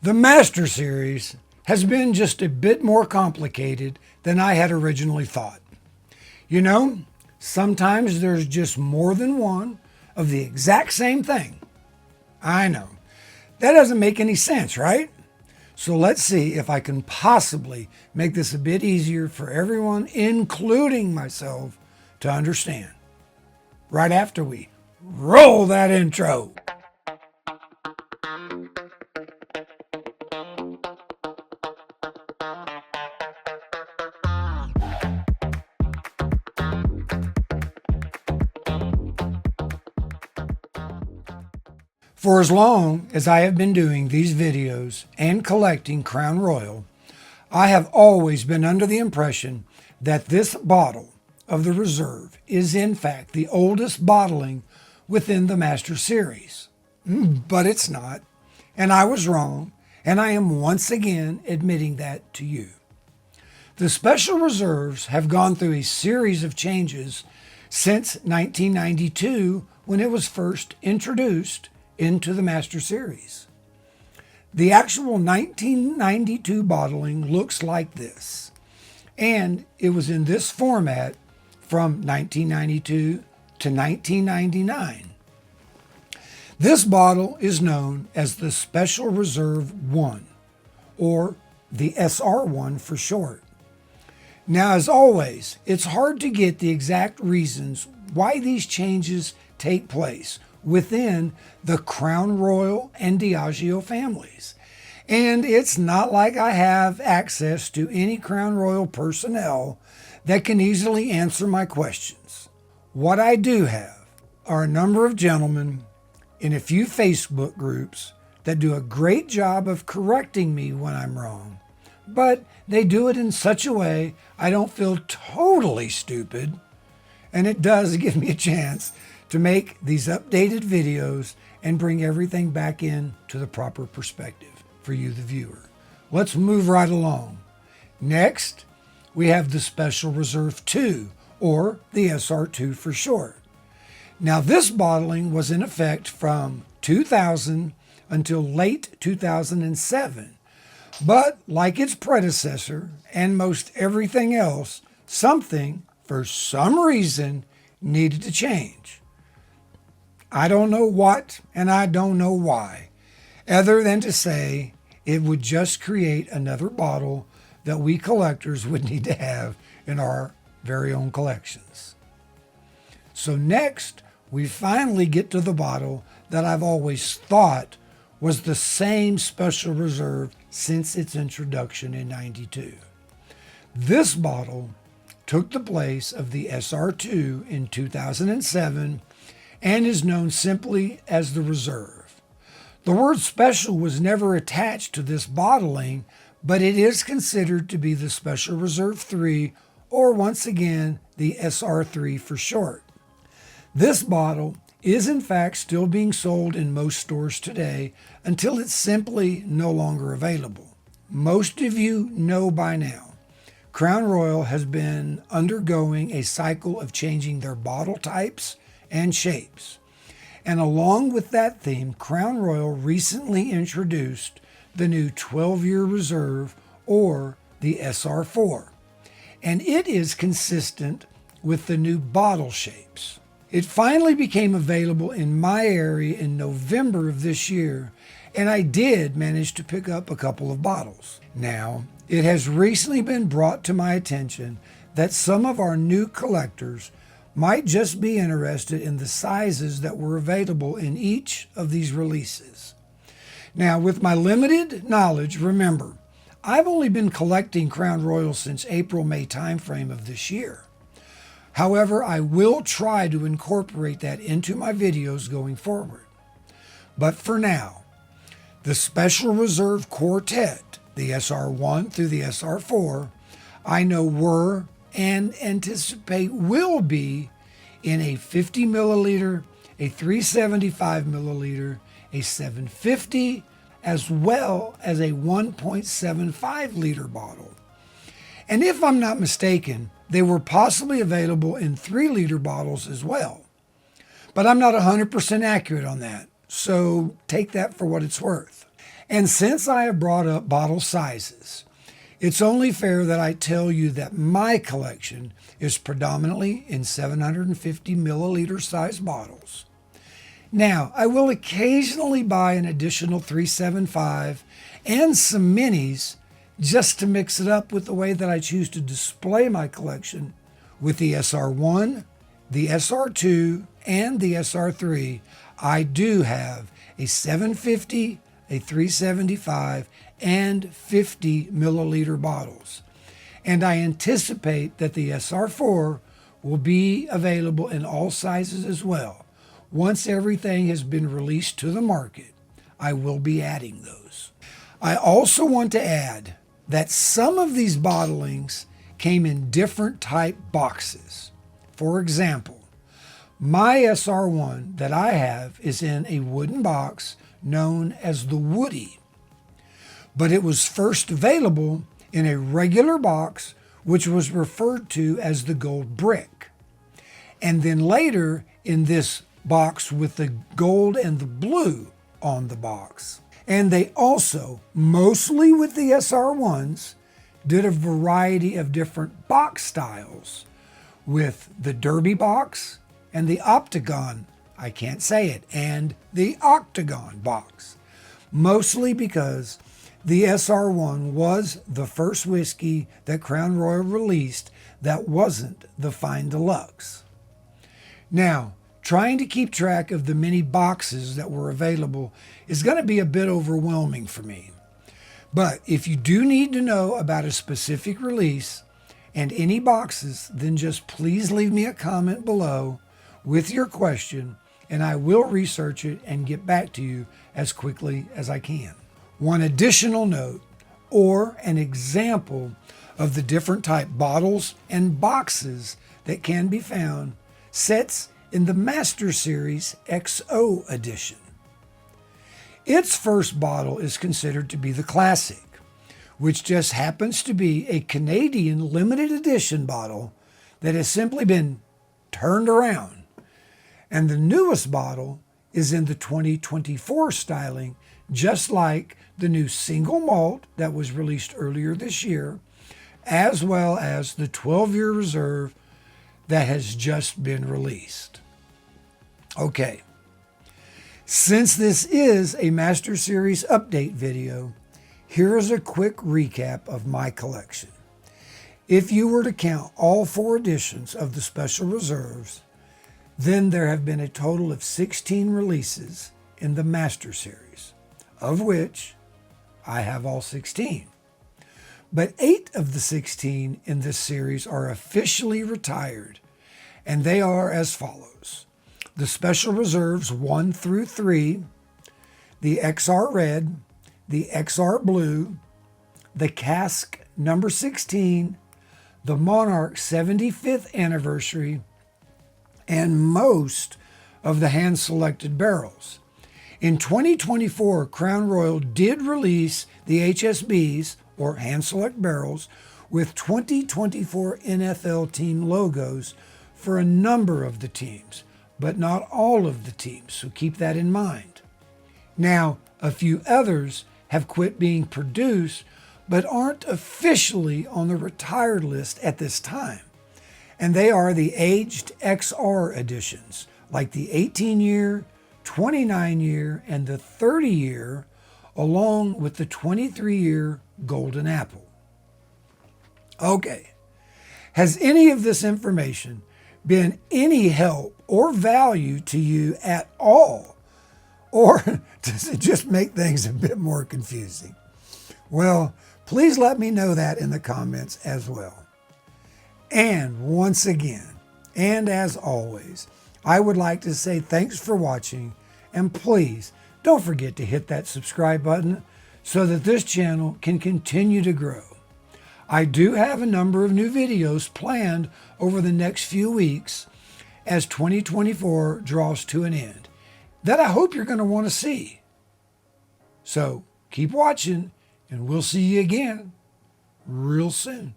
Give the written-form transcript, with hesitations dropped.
The Master Series has been just a bit more complicated than I had originally thought. You know, sometimes there's just more than one of the exact same thing. I know. That doesn't make any sense, right? So let's see if I can possibly make this a bit easier for everyone, including myself, to understand. Right after we roll that intro. For as long as I have been doing these videos and collecting Crown Royal, I have always been under the impression that this bottle of the Reserve is in fact the oldest bottling within the Master Series. But it's not, and I was wrong, and I am once again admitting that to you. The Special Reserves have gone through a series of changes since 1992 when it was first introduced into the Master Series. The actual 1992 bottling looks like this, and it was in this format from 1992 to 1999. This bottle is known as the Special Reserve 1, or the SR1 for short. Now, as always, it's hard to get the exact reasons why these changes take place within the Crown Royal and Diageo families. And it's not like I have access to any Crown Royal personnel that can easily answer my questions. What I do have are a number of gentlemen in a few Facebook groups that do a great job of correcting me when I'm wrong, but they do it in such a way I don't feel totally stupid, and it does give me a chance to make these updated videos and bring everything back in to the proper perspective for you, the viewer. Let's move right along. Next, we have the Special Reserve 2, or the SR2 for short. Now, this bottling was in effect from 2000 until late 2007, but like its predecessor and most everything else, something, for some reason, needed to change. I don't know what, and I don't know why, other than to say it would just create another bottle that we collectors would need to have in our very own collections. So next, we finally get to the bottle that I've always thought was the same Special Reserve since its introduction in '92. This bottle took the place of the SR2 in 2007 and is known simply as the Reserve. The word special was never attached to this bottling, but it is considered to be the Special Reserve 3, or once again, the SR3 for short. This bottle is in fact still being sold in most stores today until it's simply no longer available. Most of you know by now, Crown Royal has been undergoing a cycle of changing their bottle types and shapes. And along with that theme, Crown Royal recently introduced the new 12-year Reserve, or the SR4. And it is consistent with the new bottle shapes. It finally became available in my area in November of this year, and I did manage to pick up a couple of bottles. Now, it has recently been brought to my attention that some of our new collectors might just be interested in the sizes that were available in each of these releases. Now, with my limited knowledge, remember, I've only been collecting Crown Royal since April-May timeframe of this year. However, I will try to incorporate that into my videos going forward. But for now, the Special Reserve Quartet, the SR1 through the SR4, I know were and anticipate will be in a 50 milliliter, a 375 milliliter, a 750, as well as a 1.75 liter bottle. And if I'm not mistaken, they were possibly available in 3 liter bottles as well. But I'm not 100% accurate on that, so take that for what it's worth. And since I have brought up bottle sizes, it's only fair that I tell you that my collection is predominantly in 750 milliliter size bottles. Now, I will occasionally buy an additional 375 and some minis just to mix it up with the way that I choose to display my collection. With the SR1, the SR2, and the SR3, I do have a 750, a 375, and 50 milliliter bottles. And I anticipate that the SR4 will be available in all sizes as well. Once everything has been released to the market, I will be adding those. I also want to add that some of these bottlings came in different type boxes. For example, my SR1 that I have is in a wooden box known as the Woody, but it was first available in a regular box which was referred to as the Gold Brick, and then later in this box with the gold and the blue on the box. And they also, mostly with the SR1s, did a variety of different box styles with the Derby box and the Octagon, I can't say it, and the Octagon box. Mostly because the SR1 was the first whiskey that Crown Royal released that wasn't the Fine Deluxe. Now, trying to keep track of the many boxes that were available is going to be a bit overwhelming for me. But if you do need to know about a specific release and any boxes, then just please leave me a comment below with your question, and I will research it and get back to you as quickly as I can. One additional note, or an example of the different type bottles and boxes that can be found, sits in the Master Series XO edition. Its first bottle is considered to be the Classic, which just happens to be a Canadian limited edition bottle that has simply been turned around. And the newest bottle is in the 2024 styling, just like the new single malt that was released earlier this year, as well as the 12-year reserve that has just been released. Okay, since this is a Master Series update video, here is a quick recap of my collection. If you were to count all 4 editions of the Special Reserves, then there have been a total of 16 releases in the Master Series, of which I have all 16. But 8 of the 16 in this series are officially retired, and they are as follows. The Special Reserves 1 through 3, the XR Red, the XR Blue, the Cask number 16, the Monarch 75th Anniversary, and most of the hand-selected barrels. In 2024, Crown Royal did release the HSBs, or hand-select barrels, with 2024 NFL team logos for a number of the teams, but not all of the teams, so keep that in mind. Now, a few others have quit being produced, but aren't officially on the retired list at this time. And they are the aged XR editions, like the 18-year, 29-year, and the 30-year, along with the 23-year Golden Apple. Okay, has any of this information been any help or value to you at all? Or does it just make things a bit more confusing? Well, please let me know that in the comments as well. And once again, and as always, I would like to say thanks for watching, and please don't forget to hit that subscribe button so that this channel can continue to grow. I do have a number of new videos planned over the next few weeks as 2024 draws to an end that I hope you're going to want to see. So keep watching, and we'll see you again real soon.